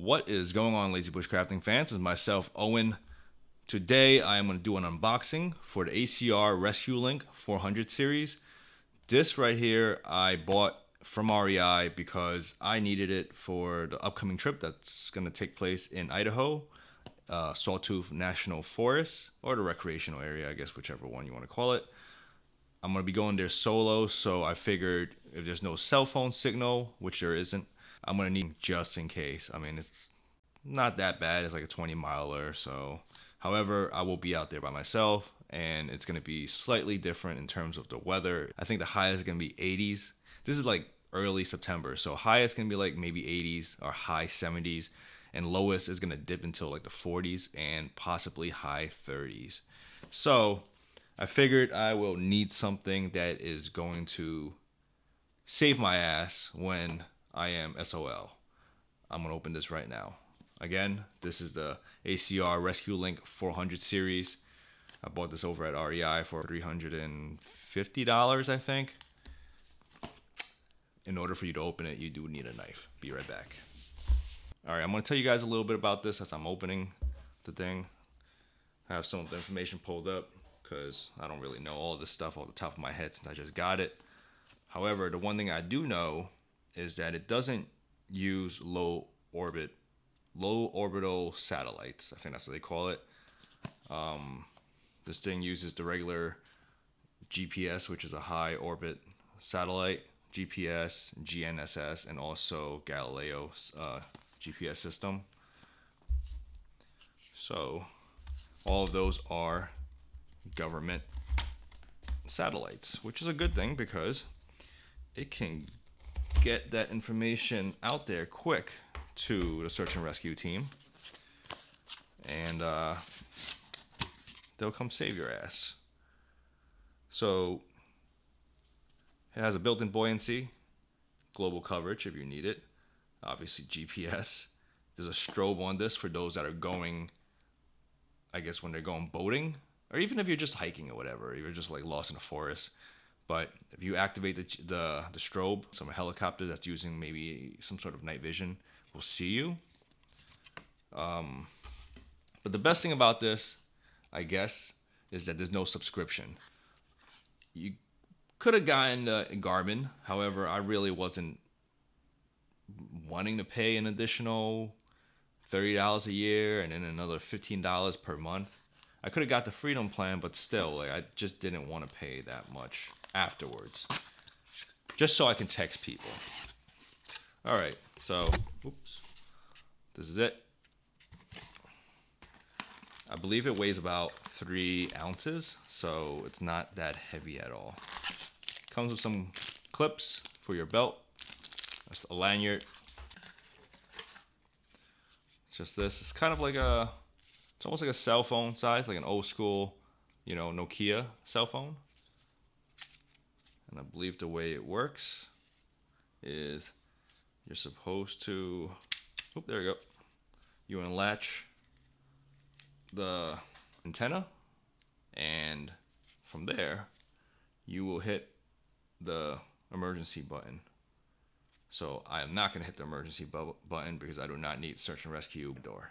What is going on, lazy bushcrafting fans? It's myself, Owen. Today I am going to do an unboxing for the ACR RESQLINK 400 series. This right here I bought from REI because I needed it for the upcoming trip that's going to take place in Idaho, Sawtooth National Forest, or the recreational area, I guess, whichever one you want to call it. I'm going to be going there solo, so I figured if there's no cell phone signal, which there isn't, I'm going to need just in case. I mean, it's not that bad. It's like a 20-miler or so. However, I will be out there by myself, and it's going to be slightly different in terms of the weather. I think the highest is going to be 80s. This is like early September, so highest going to be like maybe 80s or high 70s, and lowest is going to dip until like the 40s and possibly high 30s. So I figured I will need something that is going to save my ass when I am SOL. I'm going to open this right now. Again, this is the ACR RESQLINK 400 series. I bought this over at REI for $350, I think. In order for you to open it, you do need a knife. Be right back. All right, I'm going to tell you guys a little bit about this as I'm opening the thing. I have some of the information pulled up because I don't really know all this stuff off the top of my head since I just got it. However, the one thing I do know is that it doesn't use low orbital satellites. I think that's what they call it. This thing uses the regular GPS, which is a high orbit satellite, GPS, GNSS, and also Galileo GPS system. So all of those are government satellites, which is a good thing because it can get that information out there quick to the search and rescue team, and they'll come save your ass. So it has a built-in buoyancy, global coverage if you need it, obviously GPS. There's a strobe on this for those that are going, I guess, when they're going boating, or even if you're just hiking or whatever, you're just like lost in a forest. But if you activate the strobe, some helicopter that's using maybe some sort of night vision will see you. But the best thing about this, I guess, is that there's no subscription. You could have gotten Garmin. However, I really wasn't wanting to pay an additional $30 a year and then another $15 per month. I could have got the Freedom plan, but still, like, I just didn't want to pay that much afterwards, just so I can text people. All right, so oops, this is it. I believe it weighs about 3 ounces, so it's not that heavy at all. Comes with some clips for your belt. That's a lanyard. It's just this. It's kind of like it's almost like a cell phone size, like an old school, Nokia cell phone. And I believe the way it works is you're supposed to, there we go. You unlatch the antenna, and from there, you will hit the emergency button. So I am not going to hit the emergency button because I do not need search and rescue door.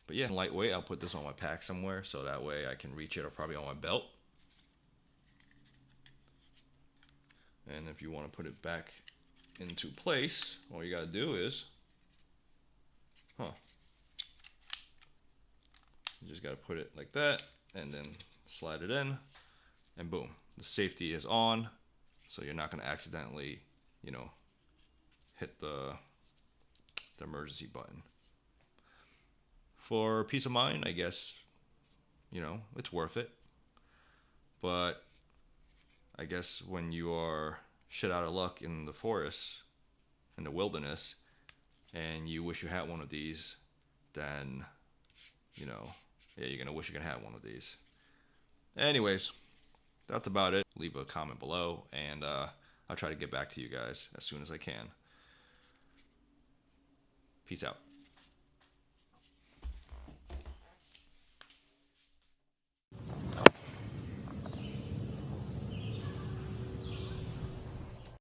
But yeah, lightweight. I'll put this on my pack somewhere so that way I can reach it, or probably on my belt. And if you want to put it back into place, all you got to do is, you just got to put it like that and then slide it in, and boom, the safety is on, so you're not going to accidentally, hit the emergency button. For peace of mind, I guess, it's worth it. But I guess when you are shit out of luck in the forest, in the wilderness, and you wish you had one of these, then, you're going to wish you could have one of these. Anyways, that's about it. Leave a comment below, and I'll try to get back to you guys as soon as I can. Peace out.